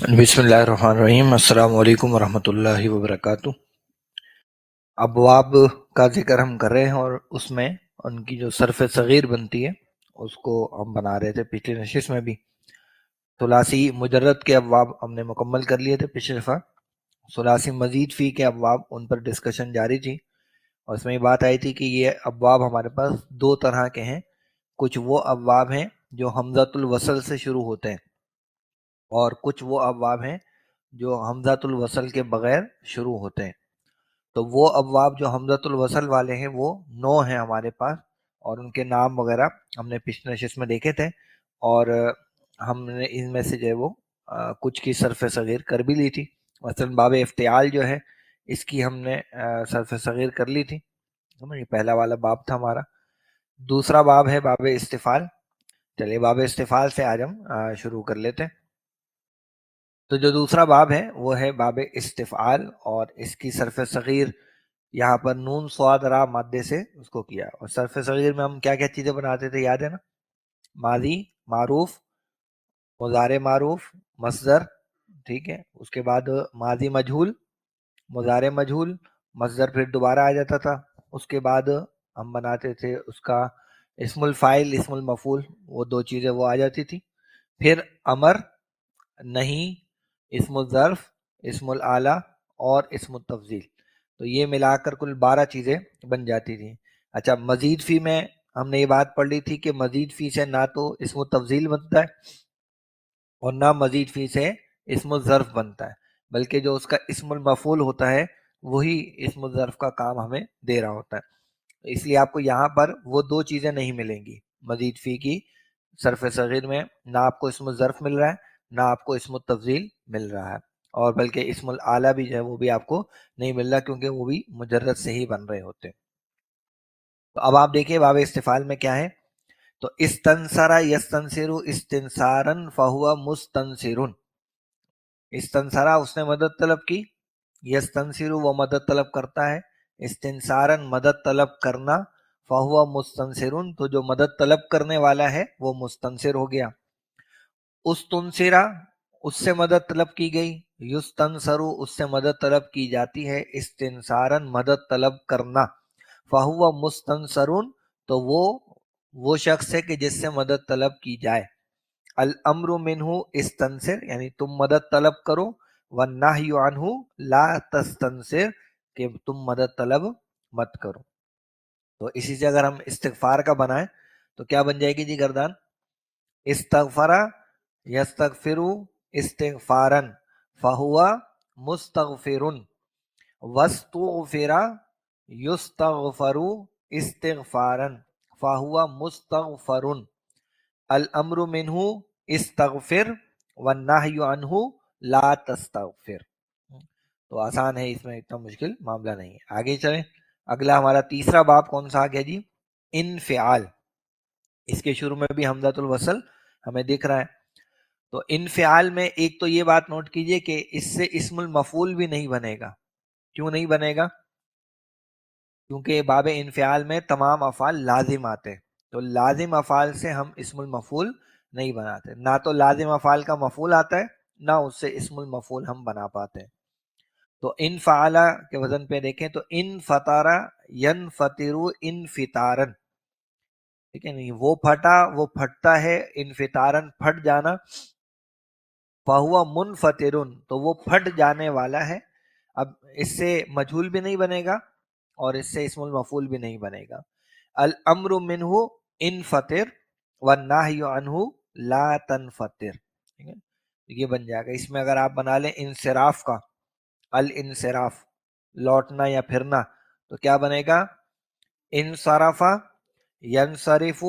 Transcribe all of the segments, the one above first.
بسم اللہ الرحمن الرحیم۔ السلام علیکم ورحمۃ اللہ وبرکاتہ۔ ابواب کا ذکر ہم کر رہے ہیں اور اس میں ان کی جو صرف صغیر بنتی ہے اس کو ہم بنا رہے تھے پچھلی نشست میں بھی۔ ثلاثی مجرد کے ابواب ہم نے مکمل کر لیے تھے پچھلی دفعہ۔ ثلاثی مزید فی کے ابواب ان پر ڈسکشن جاری تھی، اور اس میں یہ بات آئی تھی کہ یہ ابواب ہمارے پاس دو طرح کے ہیں۔ کچھ وہ ابواب ہیں جو حمزۃ الوصل سے شروع ہوتے ہیں، اور کچھ وہ ابواب ہیں جو حمزۃ الوصل کے بغیر شروع ہوتے ہیں۔ تو وہ ابواب جو حمزۃ الوصل والے ہیں وہ 9 ہیں ہمارے پاس، اور ان کے نام وغیرہ ہم نے پچھلے نشست میں دیکھے تھے، اور ہم نے ان میں سے جو ہے وہ کچھ کی صرف صغیر کر بھی لی تھی۔ مثلا باب افتعال جو ہے اس کی ہم نے صرف صغیر کر لی تھی، یہ پہلا والا باب تھا ہمارا۔ دوسرا باب ہے باب استفعال۔ چلیے باب استفعال سے آج ہم شروع کر لیتے ہیں۔ تو جو دوسرا باب ہے وہ ہے باب استفعال، اور اس کی صرف صغیر یہاں پر نون صاد را مادے سے اس کو کیا۔ اور صرف صغیر میں ہم کیا کیا چیزیں بناتے تھے یاد ہے نا؟ ماضی، معروف، مضارع معروف، مصدر، ٹھیک ہے، اس کے بعد ماضی مجہول، مضارع مجہول، مصدر پھر دوبارہ آ جاتا تھا، اس کے بعد ہم بناتے تھے اس کا اسم الفاعل، اسم المفعول، وہ دو چیزیں وہ آ جاتی تھی۔ پھر امر، نہیں، اسم الظرف، اسم الاعلیٰ اور اسم التفضیل، تو یہ ملا کر کل 12 چیزیں بن جاتی تھیں۔ اچھا، مزید فی میں ہم نے یہ بات پڑھ لی تھی کہ مزید فی سے نہ تو اسم التفضیل بنتا ہے اور نہ مزید فی سے اسم الظرف بنتا ہے، بلکہ جو اس کا اسم المفعول ہوتا ہے وہی اسم الظرف کا کام ہمیں دے رہا ہوتا ہے۔ اس لیے آپ کو یہاں پر وہ دو چیزیں نہیں ملیں گی مزید فی کی صرف صغیر میں، نہ آپ کو اسم الظرف مل رہا ہے نہ آپ کو اسم التفضیل مل رہا ہے، اور بلکہ اسم الاعلیٰ بھی جو ہے وہ بھی آپ کو نہیں مل رہا، کیونکہ وہ بھی مجرد سے ہی بن رہے ہوتے ہیں۔ تو اب آپ دیکھیں باب استفعال میں کیا ہے۔ تو استنصر یستنصر استنصارا فہو مستنصر۔ استنصرا اس نے مدد طلب کی، یستنصر وہ مدد طلب کرتا ہے، استنصارا مدد طلب کرنا، فہو مستنصر تو جو مدد طلب کرنے والا ہے وہ مستنصر ہو گیا۔ استنصرا اس سے مدد طلب کی گئی، یستنصر اس سے مدد طلب کی جاتی ہے، استنصارا مدد طلب کرنا، فہو مستنصر تو وہ شخص ہے کہ جس سے مدد طلب کی جائے۔ الامر منہ استنصر یعنی تم مدد طلب کرو، والنہی عنہ لا تستنصر کہ تم مدد طلب مت کرو۔ تو اسی سے اگر ہم استغفار کا بنائیں تو کیا بن جائے گی جی گردان؟ استغفر یستغفر استغفارا فہو مستغفر، واستغفر یستغفر استغفارا فہو مستغفر، الامر منہ استغفر والنہی عنہ لا تستغفر۔ تو آسان ہے، اس میں اتنا مشکل معاملہ نہیں ہے۔ آگے چلیں، اگلا ہمارا تیسرا باب کون سا آ گیا جی؟ انفعال۔ اس کے شروع میں بھی حمزۃ الوصل ہمیں دکھ رہا ہے۔ تو انفعال میں ایک تو یہ بات نوٹ کیجئے کہ اس سے اسم المفعول بھی نہیں بنے گا۔ کیوں نہیں بنے گا؟ کیونکہ باب انفعال میں تمام افعال لازم آتے ہیں، تو لازم افعال سے ہم اسم المفعول نہیں بناتے، نہ تو لازم افعال کا مفعول آتا ہے نہ اس سے اسم المفعول ہم بنا پاتے ہیں۔ تو انفعال کے وزن پہ دیکھیں تو انفطر ینفطر انفطارن، ٹھیک ہے نہیں، وہ پھٹا وہ پھٹتا ہے، انفطارن پھٹ جانا، فہو منفطر تو وہ پھٹ جانے والا ہے۔ اب اس سے مجہول بھی نہیں بنے گا اور اس سے اسم المفعول بھی نہیں بنے گا۔ الامر منہ انفطر والنہی عنہ لا تنفطر، ٹھیک ہے، یہ بن جائے گا۔ اس میں اگر آپ بنا لیں انصراف کا، الانصراف لوٹنا یا پھرنا، تو کیا بنے گا؟ انصرف ینصرف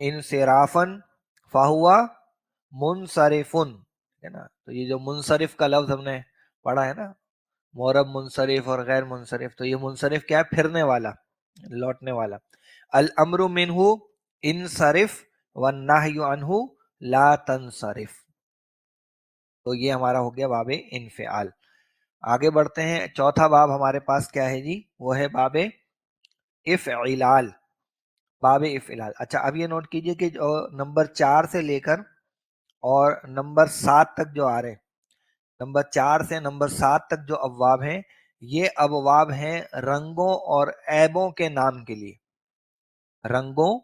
انصرافا فہو منصرف، ہے نا۔ تو یہ جو منصرف کا لفظ ہم نے پڑھا ہے نا، مورب منصرف اور غیر منصرف، تو یہ منصرف کیا ہے؟ پھرنے والا، لوٹنے والا۔ الامر منہ انصرف والنہی عنہ لا تنصرف، تو یہ ہمارا ہو گیا باب انفعال۔ آگے بڑھتے ہیں، چوتھا باب ہمارے پاس کیا ہے جی؟ وہ ہے باب افعلال۔ باب افعلال، اچھا اب یہ نوٹ کیجئے کہ نمبر 4 سے لے کر اور نمبر 7 تک جو آ رہے ہیں، نمبر 4 سے نمبر 7 تک جو ابواب ہیں، یہ ابواب ہیں رنگوں اور عیبوں کے نام کے لیے. رنگوں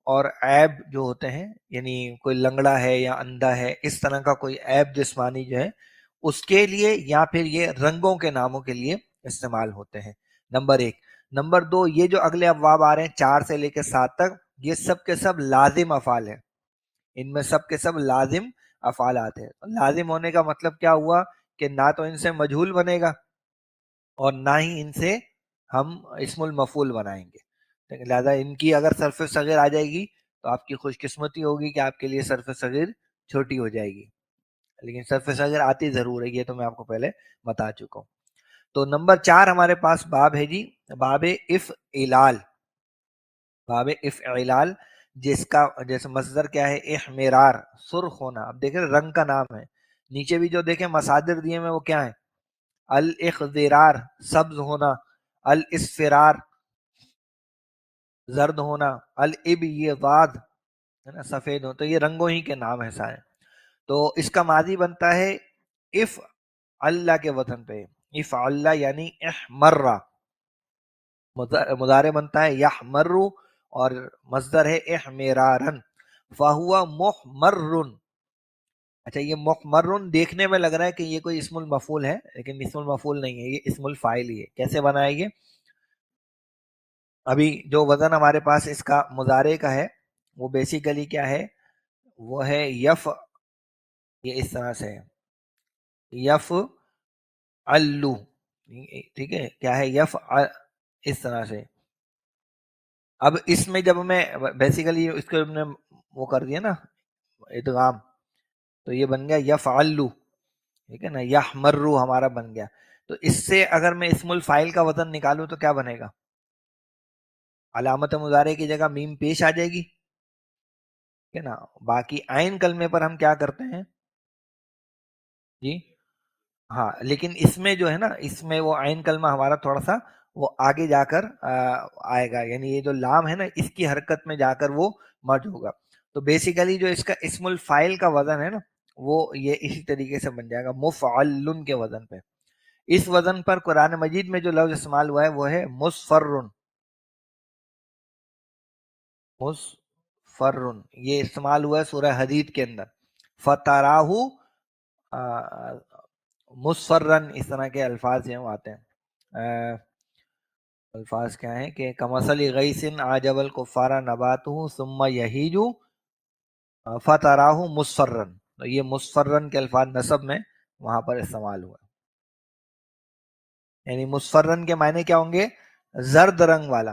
اور عیب جو ہوتے ہیں، یعنی کوئی لنگڑا ہے یا اندھا ہے، اس طرح کا کوئی عیب جسمانی جو ہے اس کے لیے، یا پھر یہ رنگوں کے ناموں کے لیے استعمال ہوتے ہیں. نمبر 1. نمبر 2، یہ جو اگلے ابواب آ رہے ہیں 4 سے لے کے 7 تک، یہ سب کے سب لازم افعال ہیں. ان میں سب کے سب لازم افعالات ہیں. لازم ہونے کا مطلب کیا ہوا کہ نہ تو ان سے مجہول بنے گا اور نہ ہی ان سے ہم اسم المفعول بنائیں گے. لہٰذا ان کی اگر صرف صغیر آ جائے گی تو آپ کی خوش قسمتی ہوگی کہ آپ کے لیے صرف صغیر چھوٹی ہو جائے گی، لیکن صرف صغیر آتی ضرور ہے، یہ تو میں آپ کو پہلے بتا چکا ہوں. تو نمبر 4 ہمارے پاس باب ہے جی، باب افعلال. باب افعلال جس کا جیسے مصدر کیا ہے، احمرار، سرخ ہونا. اب دیکھیں رنگ کا نام ہے، نیچے بھی جو دیکھیں مصادر دیے میں وہ کیا ہیں، الاخضرار سبز ہونا، الاسفرار زرد ہونا، الابیضاد ہے نا سفید ہو. تو یہ رنگوں ہی کے نام ہے سارے. تو اس کا ماضی بنتا ہے اف اللہ کے وطن پہ، اف اللہ یعنی احمرہ. مضارع بنتا ہے یحمر، اور مصدر ہے احمرارن، فہو محمر. اچھا یہ محمر دیکھنے میں لگ رہا ہے کہ یہ کوئی اسم المفعول ہے، لیکن اسم المفعول نہیں ہے، یہ اسم الفاعل ہی ہے. کیسے بنائے گے؟ ابھی جو وزن ہمارے پاس اس کا مضارع کا ہے وہ بیسیکلی کیا ہے، وہ ہے یف. یہ اس طرح سے ہے یف الو، ٹھیک ہے، کیا ہے یف اس طرح سے. اب اس میں جب میں بیسیکلی اس کو نے وہ کر دیا نا ادغام، تو یہ بن گیا یفعلو، ٹھیک ہے نا، یحمرو ہمارا بن گیا. تو اس سے اگر میں اسم الفاعل کا وزن نکالوں تو کیا بنے گا، علامت مضارع کی جگہ میم پیش آ جائے گی، ٹھیک ہے نا. باقی عین کلمے پر ہم کیا کرتے ہیں جی، ہاں لیکن اس میں جو ہے نا، اس میں وہ عین کلمہ ہمارا تھوڑا سا وہ آگے جا کر آئے گا، یعنی یہ جو لام ہے نا اس کی حرکت میں جا کر وہ مرج ہوگا. تو بیسیکلی جو اس کا اسم الفاعل کا وزن ہے نا وہ یہ اسی طریقے سے بن جائے گا مفعل کے وزن پہ. اس وزن پر قرآن مجید میں جو لفظ استعمال ہوا ہے وہ ہے مصفر. مصفر یہ استعمال ہوا ہے سورہ حدید کے اندر، فتراہ مصفرن، اس طرح کے الفاظ ہیں وہ آتے ہیں. الفاظ کیا ہیں کہ کمثل غیث اعجب الکفار نباتہ ثم یہیج فتراہ مصفرن. تو یہ مصفرن کے الفاظ نسب میں وہاں پر استعمال ہوا، یعنی مصفرن کے معنی کیا ہوں گے، زرد رنگ والا،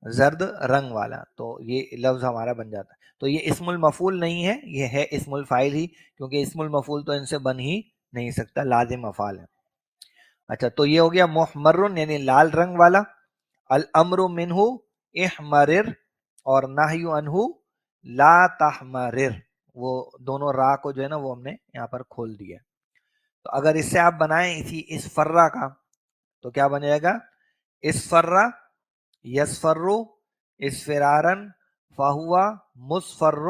زرد رنگ والا. تو یہ لفظ ہمارا بن جاتا ہے. تو یہ اسم المفعول نہیں ہے، یہ ہے اسم الفاعل ہی، کیونکہ اسم المفعول تو ان سے بن ہی نہیں سکتا، لازم افعال ہے. اچھا تو یہ ہو گیا محمر یعنی لال رنگ والا. الامر منہ احمرر، اور نہی عنہ لا تحمرر. وہ دونوں راہ کو جو ہے نا وہ ہم نے یہاں پر کھول دیا. تو اگر اس سے آپ بنائیں اسی اس فرہ کا تو کیا بن جائے گا، اس فرہ یسفرو اسفرارن فہوا مصفر.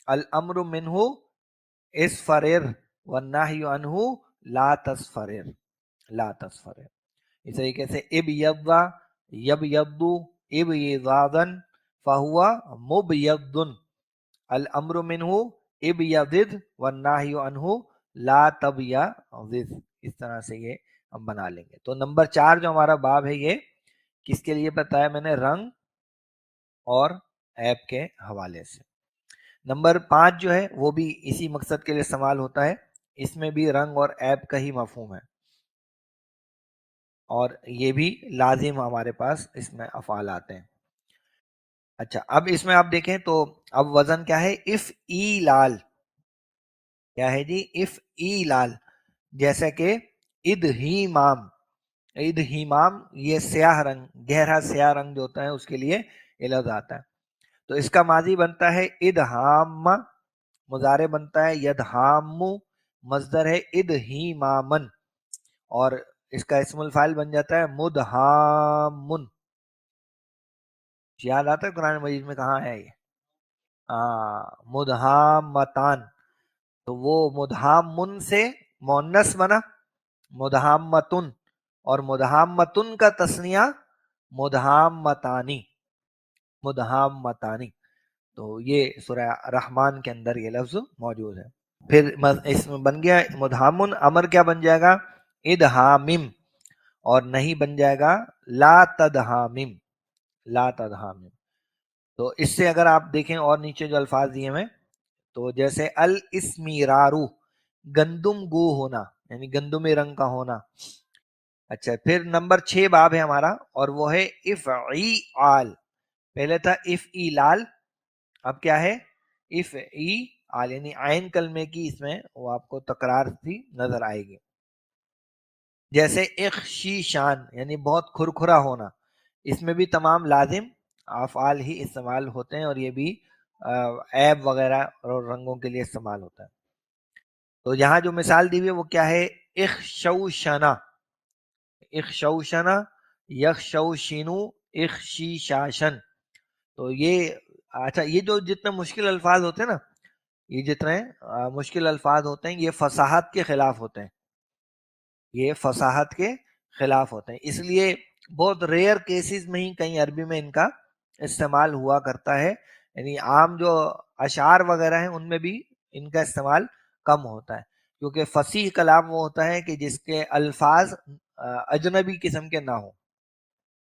الامر منہ اسفرر والنہی عنہ لا تصفرر، لا تصفرر. اس طریقے سے اب یبا یب یبدو اب یزادن فہوا مبیض. الامر منہ اب یزد والنہی عنہ لا تبیض. اس طرح سے یہ ہم بنا لیں گے. تو نمبر 4 جو ہمارا باب ہے یہ کس کے لیے بتایا میں نے، رنگ اور عیب کے حوالے سے. نمبر 5 جو ہے وہ بھی اسی مقصد کے لیے استعمال ہوتا ہے، اس میں بھی رنگ اور عیب کا ہی مفہوم ہے، اور یہ بھی لازم ہمارے پاس اس میں افعال آتے ہیں. اچھا اب اس میں آپ دیکھیں تو اب وزن کیا ہے، اف ای لال. کیا ہے جی، اف ای لال. جیسے کہ ادہیمام، ادہیمام یہ سیاہ رنگ، گہرا سیاہ رنگ جو ہوتا ہے اس کے لیے یہ لفظ آتا ہے. تو اس کا ماضی بنتا ہے ادہام، مضارع بنتا ہے یدہام، مصدر ہے ادہیمامن، اور اس کا اسم الفاعل بن جاتا ہے مدہامن. یاد آتا ہے قرآن مجید میں کہاں ہے یہ، مدہامتان. تو وہ مدھامن سے مونس بنا مدھامتن، اور مدھامتن کا تسنیہ مدھامتانی، مدھامتانی. تو یہ سورہ رحمان کے اندر یہ لفظ موجود ہے. پھر اس میں بن گیا مدھامن، امر کیا بن جائے گا؟ ادھامم، اور نہیں بن جائے گا لا تدھامم، لا تدھامم. تو اس سے اگر آپ دیکھیں اور نیچے جو الفاظ دیے ہیں، تو جیسے الاسمیرارو، گندم گو ہونا، یعنی گندمی رنگ کا ہونا. اچھا، پھر نمبر 6 باب ہے ہمارا، اور وہ ہے افعیال. پہلے تھا افعیلال، اب کیا ہے؟ افعیال، یعنی عین کلمے کی اس میں وہ آپ کو تکرار تھی نظر آئے گی. جیسے اخشیشان، یعنی بہت کھرکھرا ہونا، اس میں بھی تمام لازم افعال ہی استعمال ہوتے ہیں، اور یہ بھی عیب وغیرہ اور رنگوں کے لیے استعمال ہوتا ہے. تو یہاں جو مثال دی ہوئی ہے وہ کیا ہے؟ اخشوشنا، اخشوشنا، یخشوشنو، اخشیشاشن. تو یہ اچھا، یہ جو جتنے مشکل الفاظ ہوتے ہیں نا، یہ جتنے مشکل الفاظ ہوتے ہیں، یہ فصاحت کے خلاف ہوتے ہیں، یہ فصاحت کے خلاف ہوتے ہیں. اس لیے بہت ریئر کیسز میں ہی کہیں عربی میں ان کا استعمال ہوا کرتا ہے. یعنی عام جو اشعار وغیرہ ہیں ان میں بھی ان کا استعمال کم ہوتا ہے، کیونکہ فصیح کلام وہ ہوتا ہے کہ جس کے الفاظ اجنبی قسم کے نہ ہوں،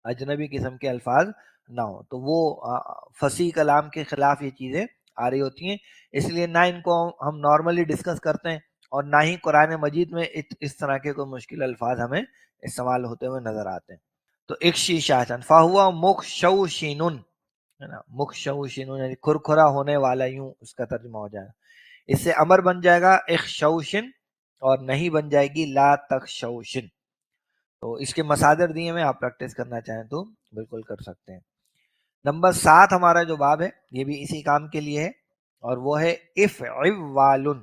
اجنبی قسم کے الفاظ نہ ہوں. تو وہ فصیح کلام کے خلاف یہ چیزیں آ رہی ہوتی ہیں. اس لیے نہ ان کو ہم نارملی ڈسکس کرتے ہیں، اور نہ ہی قرآن مجید میں اس طرح کے کوئی مشکل الفاظ ہمیں استعمال ہوتے ہوئے نظر آتے ہیں. تو اکشی شاشن فہوا مخشوشینن، ہے نا، مخشوشینن یعنی کھرکھرا ہونے والا، یوں اس کا ترجمہ ہو جائے گا. اس سے امر بن جائے گا اخشوشن، اور نہیں بن جائے گی لا تخشوشن. تو اس کے مصادر دیے میں آپ پریکٹس کرنا چاہیں تو بالکل کر سکتے ہیں. نمبر 7 ہمارا جو باب ہے یہ بھی اسی کام کے لیے ہے، اور وہ ہے افعوالن.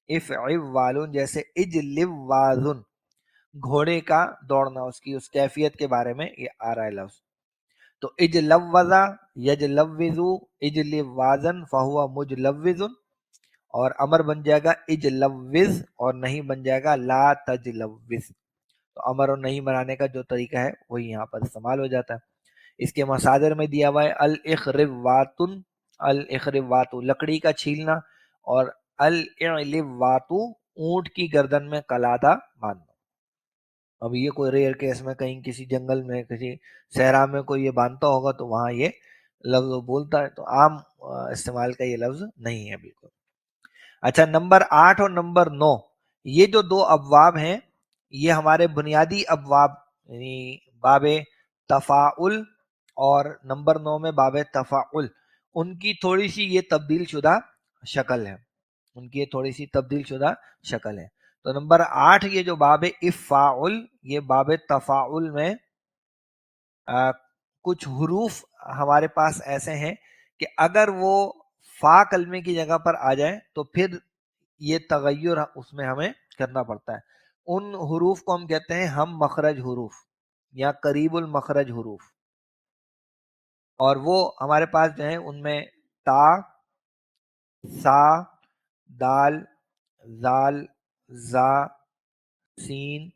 افعوالن جیسے اجلوازن، گھوڑے کا دوڑنا، اس کیفیت کے بارے میں یہ آ رہا ہے لفظ. تو اجلوزا، یجلوزو، اجلوازن فہوا مجلوزن، اور امر بن جائے گا اجلوز، اور نہیں بن جائے گا لا تجلوز. تو امر اور نہیں بنانے کا جو طریقہ ہے وہی یہاں پر استعمال ہو جاتا ہے. اس کے مصادر میں دیا ہوا ہے الاخرواتن، الاخرواتو لکڑی کا چھیلنا، اور الاعلواتو اونٹ کی گردن میں قلادہ باندھنا. اب یہ کوئی ریئر کیس میں کہیں کسی جنگل میں کسی صحرا میں کوئی یہ باندھتا ہوگا تو وہاں یہ لفظ بولتا ہے، تو عام استعمال کا یہ لفظ نہیں ہے بالکل. اچھا، نمبر 8 اور نمبر 9 یہ جو 2 ابواب ہیں یہ ہمارے بنیادی ابواب، یعنی باب تفاعل اور نمبر 9 میں باب تفاعل، ان کی تھوڑی سی یہ تبدیل شدہ شکل ہے، ان کی یہ تھوڑی سی تبدیل شدہ شکل ہے. تو نمبر 8 یہ جو باب افعال، یہ باب تفاعل میں کچھ حروف ہمارے پاس ایسے ہیں کہ اگر وہ فا کلمے کی جگہ پر آ جائے تو پھر یہ تغیر اس میں ہمیں کرنا پڑتا ہے. ان حروف کو ہم کہتے ہیں ہم مخرج حروف یا قریب المخرج حروف، اور وہ ہمارے پاس جو ہیں ان میں تا، سا، دال، زال، زا، سین،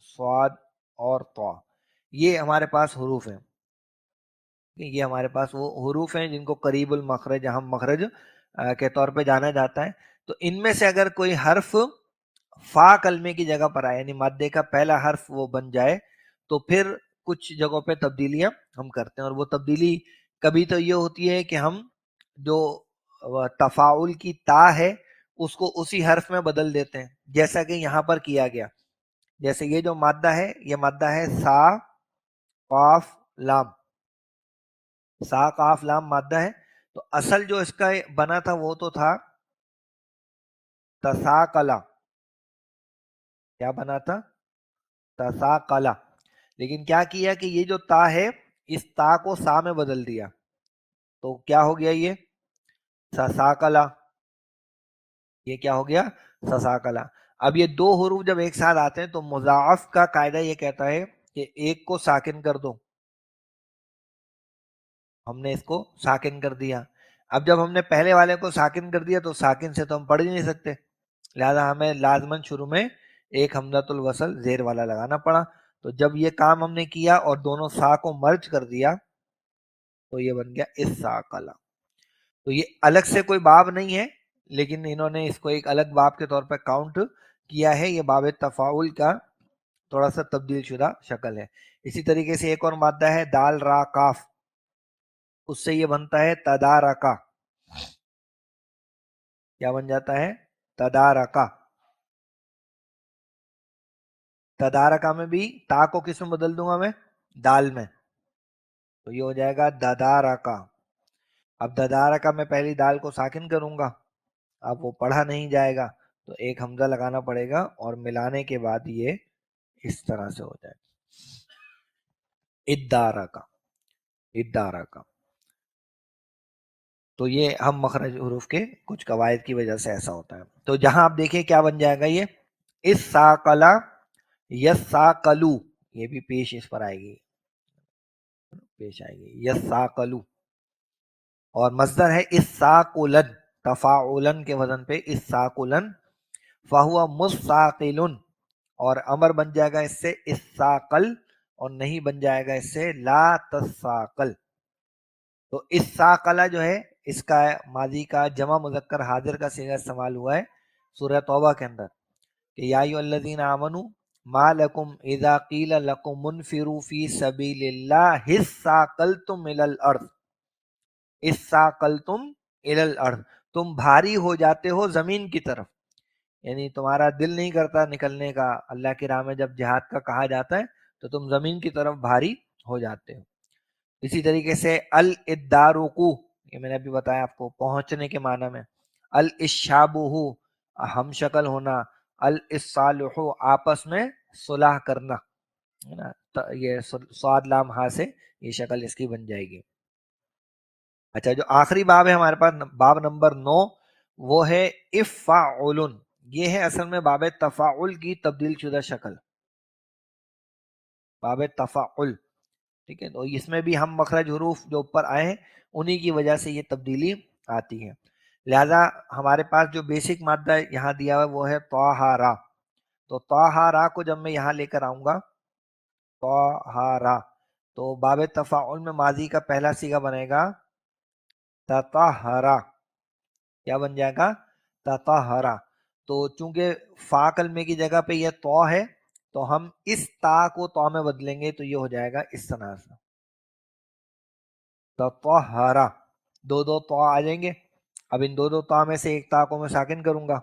صاد اور طا. یہ ہمارے پاس حروف ہیں، یہ ہمارے پاس وہ حروف ہیں جن کو قریب المخرج، ہم مخرج کے طور پہ جانا جاتا ہے. تو ان میں سے اگر کوئی حرف فا کلمے کی جگہ پر آئے، یعنی مادے کا پہلا حرف وہ بن جائے، تو پھر کچھ جگہوں پہ تبدیلیاں ہم کرتے ہیں. اور وہ تبدیلی کبھی تو یہ ہوتی ہے کہ ہم جو تفاعل کی تا ہے اس کو اسی حرف میں بدل دیتے ہیں، جیسا کہ یہاں پر کیا گیا. جیسے یہ جو مادہ ہے یہ مادہ ہے سا قاف لام، سا قاف لام مادہ ہے. تو اصل جو اس کا بنا تھا وہ تو تھا تساقلا، کیا بنا تھا؟ تساقلا. لیکن کیا کیا کہ یہ جو تا ہے اس تا کو سا میں بدل دیا، تو کیا ہو گیا؟ یہ سساقلا. یہ کیا ہو گیا؟ سساقلا. اب یہ 2 حروف جب ایک ساتھ آتے ہیں تو مضاعف کا قاعدہ یہ کہتا ہے کہ ایک کو ساکن کر دو، ہم نے اس کو ساکن کر دیا. اب جب ہم نے پہلے والے کو ساکن کر دیا تو ساکن سے تو ہم پڑھ ہی نہیں سکتے، لہذا ہمیں لازمن شروع میں ایک حمزۃ الوصل زیر والا لگانا پڑا. تو جب یہ کام ہم نے کیا اور دونوں سا کو مرج کر دیا تو یہ بن گیا اس سا کلا. تو یہ الگ سے کوئی باب نہیں ہے، لیکن انہوں نے اس کو ایک الگ باب کے طور پہ کاؤنٹ کیا ہے. یہ باب تفاعل کا تھوڑا سا تبدیل شدہ شکل ہے. اسی طریقے سے ایک اور مادہ ہے دال را کاف، اس سے یہ بنتا ہے تدارکا. کیا بن جاتا ہے؟ تدارکا. تدارکا میں بھی تا کو کس میں بدل دوں گا میں؟ دال میں. تو یہ ہو جائے گا ددارکا. اب ددارکا میں پہلی دال کو ساکن کروں گا، اب وہ پڑھا نہیں جائے گا تو ایک حمزہ لگانا پڑے گا اور ملانے کے بعد یہ اس طرح سے ہو جائے گا ادارکا. ادارکا. تو یہ ہم مخرج حروف کے کچھ قواعد کی وجہ سے ایسا ہوتا ہے. تو جہاں آپ دیکھیں کیا بن جائے گا یہ اس ساکلا یس ساکلو، یہ بھی پیش اس پر آئے گی، پیش آئے گی یس ساکلو. اور مصدر ہے اس ساکلن، تفاعلن کے وزن پہ اس ساکلن. فہو مستاقل، اور امر بن جائے گا اس سے اس ساکل، اور نہیں بن جائے گا اس سے لا تساقل. تو اس ساقلہ جو ہے اس کا ماضی کا جمع مذکر حاضر کا صیغہ استعمال ہوا ہے سورہ توبہ کے اندر کہ یا ایھا الذین آمنوا ما لکم اذا قیل لکم انفروا فی سبیل اللہ اثاقلتم الی الارض. اثاقلتم الی الارض، تم بھاری ہو جاتے ہو زمین کی طرف، یعنی تمہارا دل نہیں کرتا نکلنے کا. اللہ کی راہ میں جب جہاد کا کہا جاتا ہے تو تم زمین کی طرف بھاری ہو جاتے ہو. اسی طریقے سے الادارکو، یہ میں نے ابھی بتایا آپ کو پہنچنے کے معنی میں. الاشابہ، ہم شکل ہونا. الصالح، آپس میں صلح کرنا، ہے نا. یہ صاد لام ہا سے یہ شکل اس کی بن جائے گی. اچھا، جو آخری باب ہے ہمارے پاس باب نمبر 9، وہ ہے افعل. یہ ہے اصل میں باب تفاعل کی تبدیل شدہ شکل، باب تفاعل. ٹھیک ہے، تو اس میں بھی ہم مخرج حروف جو اوپر آئے ہیں انہی کی وجہ سے یہ تبدیلی آتی ہے. لہذا ہمارے پاس جو بیسک مادہ یہاں دیا ہوا ہے وہ ہے طہارا. تو طہارا کو جب میں یہاں لے کر آؤں گا طہارا، تو باب تفاعل میں ماضی کا پہلا صیغہ بنے گا تطہرا. کیا بن جائے گا؟ تطہرا. تو چونکہ فا کلمے کی جگہ پہ یہ تو ہے تو ہم اس تا کو تو میں بدلیں گے تو یہ ہو جائے گا اس طرح سے تطہرا. دو دو تو آ جائیں گے. اب ان دو تا میں سے ایک تا کو میں ساکن کروں گا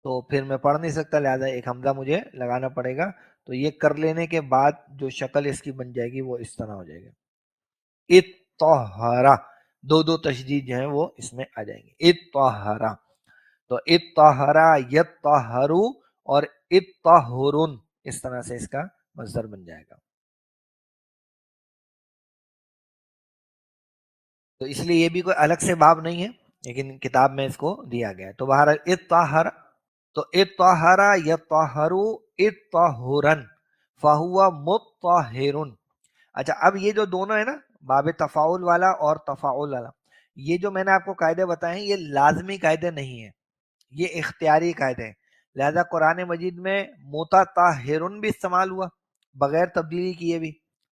تو پھر میں پڑھ نہیں سکتا، لہذا ایک حمزہ مجھے لگانا پڑے گا. تو یہ کر لینے کے بعد جو شکل اس کی بن جائے گی وہ اس طرح ہو جائے گا اطہرا. دو تشدید جو ہیں وہ اس میں آ جائیں گے اطہرا. تو اطہرا یطہرو اور اطہرن، اس طرح سے اس کا مصدر بن جائے گا. تو اس لیے یہ بھی کوئی الگ سے باب نہیں ہے، لیکن کتاب میں اس کو دیا گیا ہے. تو بہرحال اطہر، تو اطہرا یطہرو اطہرن فہو مطہرن. اچھا، اب یہ جو دونوں ہے نا باب تفاعل والا اور تفاعل والا، یہ جو میں نے آپ کو قاعدے بتائے ہیں یہ لازمی قاعدے نہیں ہیں، یہ اختیاری قاعدے ہیں. لہذا قرآن مجید میں متطہرن بھی استعمال ہوا بغیر تبدیلی کیے بھی،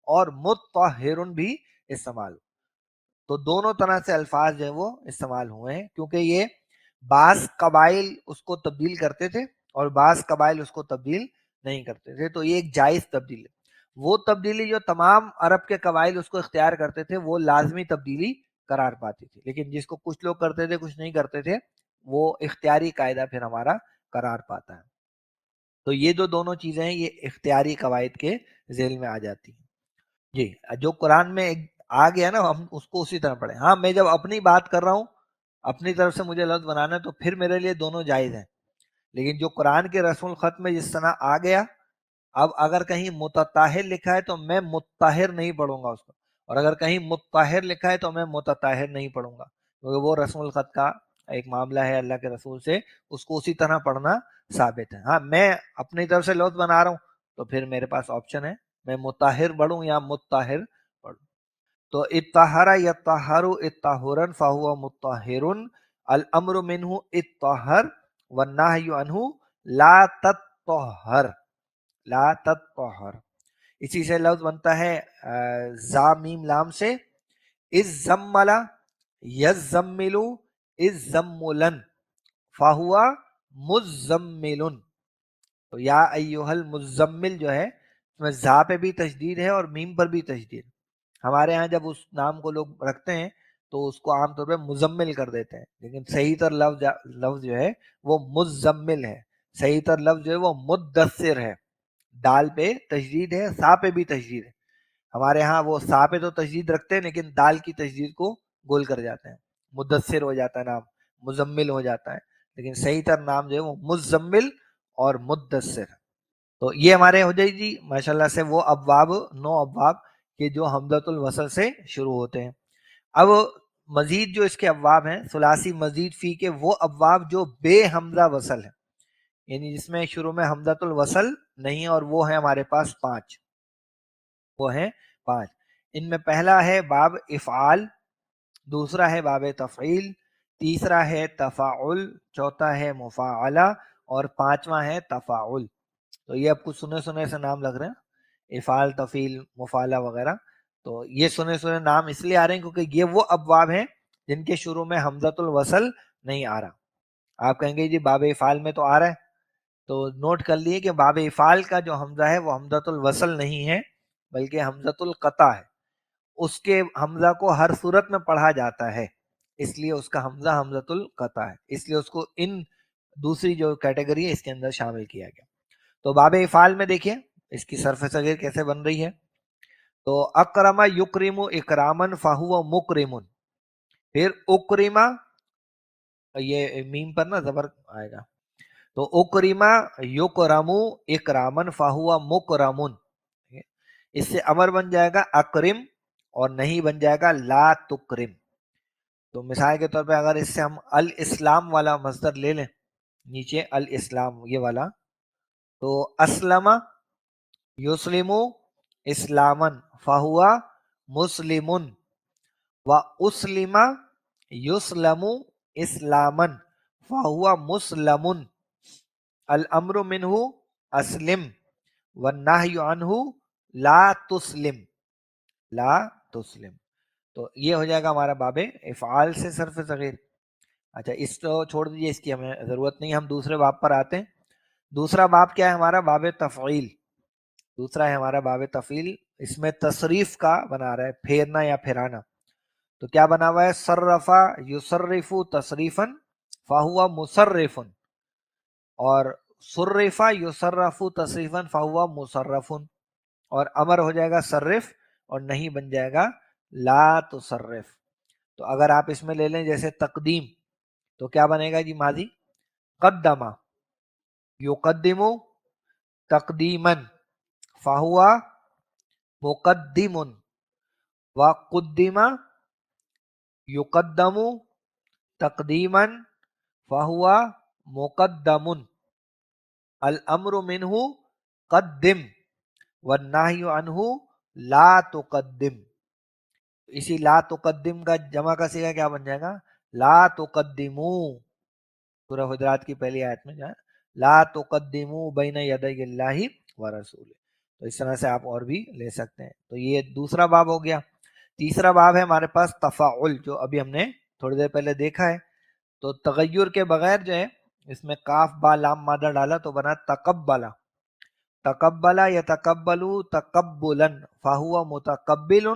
اور مطہرن بھی استعمال ہوا. تو دونوں طرح سے الفاظ جو ہیں وہ استعمال ہوئے ہیں، کیونکہ یہ بعض قبائل اس کو تبدیل کرتے تھے اور بعض قبائل اس کو تبدیل نہیں کرتے تھے. تو یہ ایک جائز تبدیل ہے. وہ تبدیلی جو تمام عرب کے قبائل اس کو اختیار کرتے تھے وہ لازمی تبدیلی قرار پاتی تھی، لیکن جس کو کچھ لوگ کرتے تھے کچھ نہیں کرتے تھے وہ اختیاری قاعدہ پھر ہمارا قرار پاتا ہے. تو یہ جو دونوں چیزیں ہیں یہ اختیاری قواعد کے ذیل میں آ جاتی ہیں. جی، جو قرآن میں آ گیا نا ہم اس کو اسی طرح پڑھیں. ہاں، میں جب اپنی بات کر رہا ہوں اپنی طرف سے مجھے لفظ بنانا ہے تو پھر میرے لیے دونوں جائز ہیں، لیکن جو قرآن کے رسم الخط میں جس طرح آ گیا، اب اگر کہیں متطہر لکھا ہے تو میں متطہر نہیں پڑھوں گا اس کو، اور اگر کہیں متطہر لکھا ہے تو میں متطہر نہیں پڑھوں گا، کیونکہ وہ رسم الخط کا ایک معاملہ ہے اللہ کے رسول سے، اس کو اسی طرح پڑھنا ثابت ہے. ہاں، میں اپنی طرف سے لفظ بنا رہا ہوں تو پھر میرے پاس آپشن ہے میں متطہر پڑھوں یا متطہر پڑھوں. تو اطہر یطہر اطہرن فہو مطہرن، الامر منہ اطہر والنہی عنہ لا تطہر، لا تطہر۔ اسی سے لفظ بنتا ہے زا میم لام سے، از زملا یزمل از زملن فہوا مزمل۔ تو یا ایہا المزمل جو ہے اس میں زا پہ بھی تشدید ہے اور میم پر بھی تشدید۔ ہمارے ہاں جب اس نام کو لوگ رکھتے ہیں تو اس کو عام طور پہ مزمل کر دیتے ہیں، لیکن صحیح تر لفظ جو ہے وہ مزمل ہے، صحیح تر لفظ جو ہے وہ مدثر ہے۔ دال پہ تشدید ہے، سا پہ بھی تشدید ہے۔ ہمارے ہاں وہ سا پہ تو تشدید رکھتے ہیں لیکن دال کی تشدید کو گول کر جاتے ہیں، مدثر ہو جاتا ہے نام، مزمل ہو جاتا ہے، لیکن صحیح تر نام جو ہے وہ مزمل اور مدثر۔ تو یہ ہمارے ہو جائے جی ماشاءاللہ سے وہ ابواب، 9 ابواب کہ جو حمزۃ الوصل سے شروع ہوتے ہیں۔ اب مزید جو اس کے ابواب ہیں، ثلاثی مزید فی کے وہ ابواب جو بے حمزہ وصل ہیں، یعنی جس میں شروع میں حمزۃ الوصل نہیں، اور وہ ہیں ہمارے پاس 5، وہ ہیں 5۔ ان میں پہلا ہے باب افعال، دوسرا ہے باب تفعیل، تیسرا ہے تفاعل، چوتھا ہے مفاعلہ، اور 5واں ہے تفاعل۔ تو یہ آپ کو سنے سنے سے نام لگ رہے ہیں، افعال، تفعیل، مفاعلہ وغیرہ۔ تو یہ سنے سنے نام اس لیے آ رہے ہیں کیونکہ یہ وہ ابواب ہیں جن کے شروع میں حمزۃ الوصل نہیں آ رہا۔ آپ کہیں گے جی باب افعال میں تو آ رہا ہے، تو نوٹ کر لیے کہ باب افعال کا جو حمزہ ہے وہ حمزۃ الوصل نہیں ہے بلکہ حمزۃ القطع ہے۔ اس کے حمزہ کو ہر صورت میں پڑھا جاتا ہے، اس لیے اس کا حمزہ حمزۃ القطع ہے، اس لیے اس کو ان دوسری جو کیٹیگری ہے اس کے اندر شامل کیا گیا۔ تو باب افعال میں دیکھیں اس کی صرف صغیر کیسے بن رہی ہے۔ تو اکرم یکرم اکرامن فہو مکرم، پھر اکرما، یہ میم پر نا زبر آئے گا، تو اکرما یکرم اکرامن فہو مکرمن، اس سے امر بن جائے گا اکرم اور نہیں بن جائے گا لا تکرم۔ تو مثال کے طور پہ اگر اس سے ہم الاسلام والا مصدر لے لیں، نیچے الاسلام یہ والا، تو اسلم یسلم اسلامن فہوا مسلمن، و اسلم یسلم اسلامن فہوا مسلمن، الامر منہ اسلم والنہی عنہ لا تسلم، لا تسلم۔ تو یہ ہو جائے گا ہمارا باب افعال سے صرف صغیر۔ اچھا اس کو چھوڑ دیجیے، اس کی ہمیں ضرورت نہیں، ہم دوسرے باب پر آتے ہیں۔ دوسرا باب کیا ہے ہمارا؟ باب تفعیل، دوسرا ہے ہمارا باب تفعیل۔ اس میں تصریف کا بنا رہا ہے، پھیرنا یا پھرانا۔ تو کیا بنا ہوا ہے؟ صرفا یصرف تصریفا فہو مصرف، اور صرفا یصرف تصریفا فہو مصرف، اور امر ہو جائے گا صرف اور نہیں بن جائے گا لا تصرف۔ تو اگر آپ اس میں لے لیں جیسے تقدیم، تو کیا بنے گا جی؟ ماضی قدما یقدم تقدیما فہو مقدم، وقدم یقدم تقدیما فہو مقدم، الامر منہ قدم والنہی عنہ لا تقدم۔ اسی لا تقدم کا جمع کا صیغہ کیا بن جائے گا؟ لا تقدمو، سورہ حجرات کی پہلی آیت میں جائے لا تقدمو بین یدی اللہ ورسولہ۔ تو اس طرح سے آپ اور بھی لے سکتے ہیں۔ تو یہ دوسرا باب ہو گیا۔ تیسرا باب ہے ہمارے پاس تفاعل، جو ابھی ہم نے تھوڑی دیر پہلے دیکھا ہے۔ تو تغیر کے بغیر جو ہے اس میں کاف با لام مادہ ڈالا تو بنا تقبلا، تقبلا یتقبل تقبلا فہو متقبل،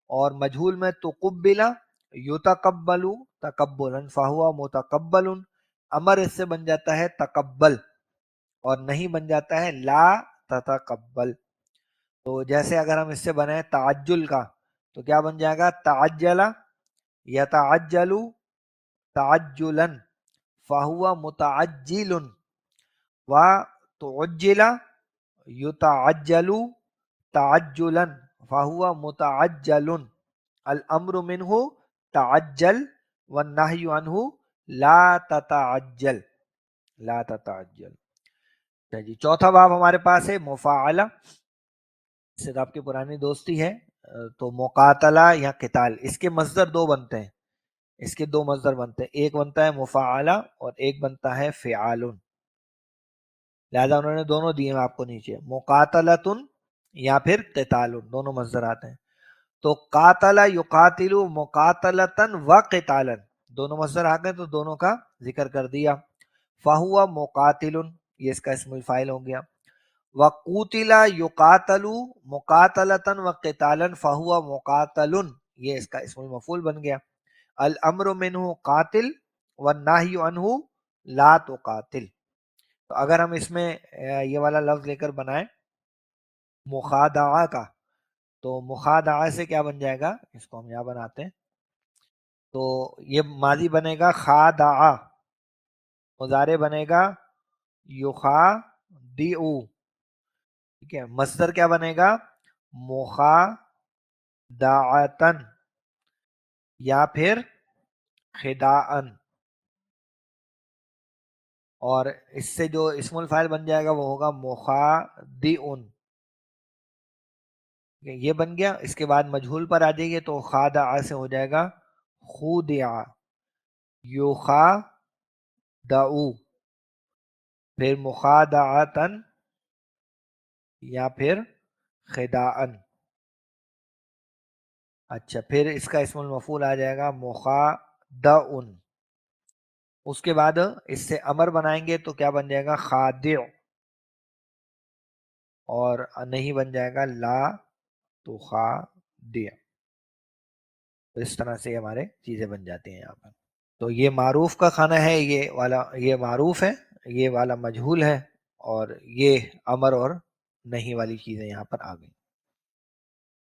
اور مجہول میں تقبلا یتقبل تقبلا فہو متقبل، امر اس سے بن جاتا ہے تقبل اور نہیں بن جاتا ہے لا تتقبل۔ تو جیسے اگر ہم اس سے بنائیں تعجل کا تو کیا بن جائے گا؟ تعجل یتعجل تعجلا فہو متعجل، و تعجل یتعجل تعجلا فہو متعجل، الامر منہ تعجل والنہی عنہ لا تتعجل، لا تتعجل۔ جی چوتھا باب ہمارے پاس ہے مفاعلہ، اس سے آپ کی پرانی دوستی ہے، تو مقاتلہ یا قتال، اس کے مصدر دو بنتے ہیں، اس کے دو مصدر بنتے ہیں، ایک بنتا ہے مفعلہ اور ایک بنتا ہے فعال، لہذا انہوں نے دونوں دیے ہیں آپ کو نیچے، مقاتلتن یا پھر قتال، دونوں مصدر آتے ہیں۔ تو قاتل یقاتل مقاتلتن و قتالن، دونوں مصدر آ گئے تو دونوں کا ذکر کر دیا۔ فہو مقاتل، یہ اس کا اسم الفاعل ہو گیا۔ وقوتل یقاتل مقاتلتن و قتالا فہو مقاتل، یہ اس کا اسم المفعول بن گیا۔ الامر منہ قاتل والنہی عنہ لا تقاتل، تو اگر ہم اس میں یہ والا لفظ لے کر بنائیں مخادعہ کا، تو مخادعہ سے کیا بن جائے گا، اس کو ہم یہاں بناتے ہیں، تو یہ ماضی بنے گا خادعہ، مضارع بنے گا یخادعو، ٹھیک ہے، مصدر کیا بنے گا مخادعتن یا پھر خداعن، اور اس سے جو اسم الفاعل بن جائے گا وہ ہوگا مخادعن، یہ بن گیا۔ اس کے بعد مجہول پر آ جائیے تو خادع سے ہو جائے گا خودع، یخادعو، پھر مخادعتن یا پھر خداعن۔ اچھا، پھر اس کا اسم المفعول آ جائے گا مخادعن، اس کے بعد اس سے امر بنائیں گے تو کیا بن جائے گا خادع، اور نہیں بن جائے گا لا تخادع، تو اس طرح سے ہمارے چیزیں بن جاتی ہیں یہاں پر۔ تو یہ معروف کا کھانا ہے، یہ والا یہ معروف ہے، یہ والا مجہول ہے، اور یہ امر اور نہیں والی چیزیں یہاں پر آ گئی۔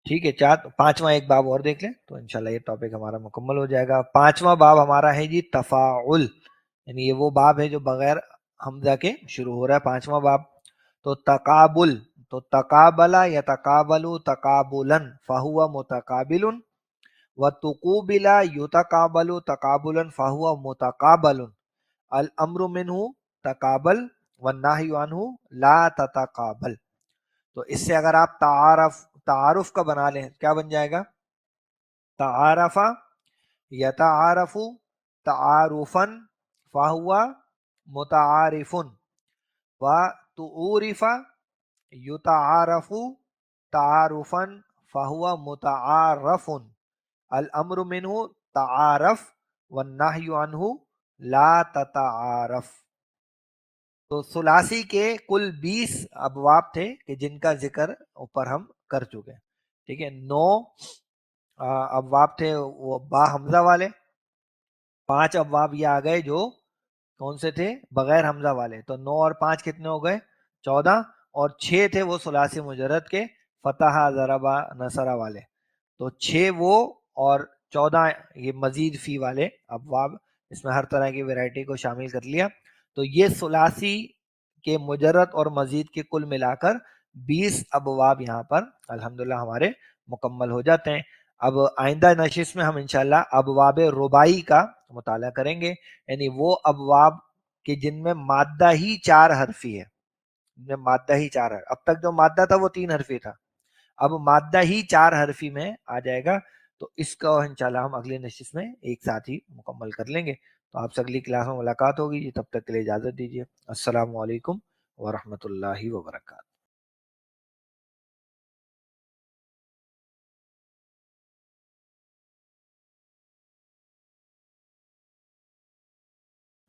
ٹھیک ہے، پانچواں ایک باب اور دیکھ لیں تو انشاءاللہ یہ ٹاپک ہمارا مکمل ہو جائے گا۔ پانچواں باب ہمارا ہے جی تفاعل، یعنی یہ وہ باب ہے جو بغیر حمزہ کے شروع ہو رہا ہے، پانچواں باب۔ تو تقابل، تو تقابلا یا تقابلو تقابلن فہو متقابل، و تقوبلا یتقابل تقابلا فہو متقابل، الامر منہ تقابل والنہی عنہ لا تتقابل۔ تو اس سے اگر آپ تعارف کا بنا لیں کیا بن جائے گا، تعارف یتعارف تعارفا فہو متعارف، و تعورف یتعارف تعارفا فہو متعارف، الامر منہ تعارف والنہی عنہ لا تتعارف۔ تو ثلاثی کے کل 20 ابواب تھے کہ جن کا ذکر اوپر ہم کر چکے، ٹھیک ہے، 9 ابواب تھے وہ با حمزہ والے، 5 ابواب یہ آ گئے جو کون سے تھے بغیر حمزہ والے، تو 9 اور 5 کتنے ہو گئے 14، اور 6 تھے وہ ثلاثی مجرد کے فتح ضربہ نصرہ والے، تو 6 وہ اور 14 یہ مزید فی والے ابواب، اس میں ہر طرح کی ویرائٹی کو شامل کر لیا۔ تو یہ ثلاثی کے مجرد اور مزید کے کل ملا کر 20 ابواب یہاں پر الحمدللہ ہمارے مکمل ہو جاتے ہیں۔ اب آئندہ نشست میں ہم انشاءاللہ ابواب رباعی کا مطالعہ کریں گے، یعنی وہ ابواب کہ جن میں مادہ ہی 4 حرفی ہے، جن میں مادہ ہی 4 ہے، اب تک جو مادہ تھا وہ 3 حرفی تھا، اب مادہ ہی 4 حرفی میں آ جائے گا، تو اس کا انشاءاللہ ہم اگلی نشست میں ایک ساتھ ہی مکمل کر لیں گے۔ تو آپ سے اگلی کلاس میں ملاقات ہوگی، تب تک کے لیے اجازت دیجیے، السلام علیکم ورحمۃ اللہ وبرکاتہ۔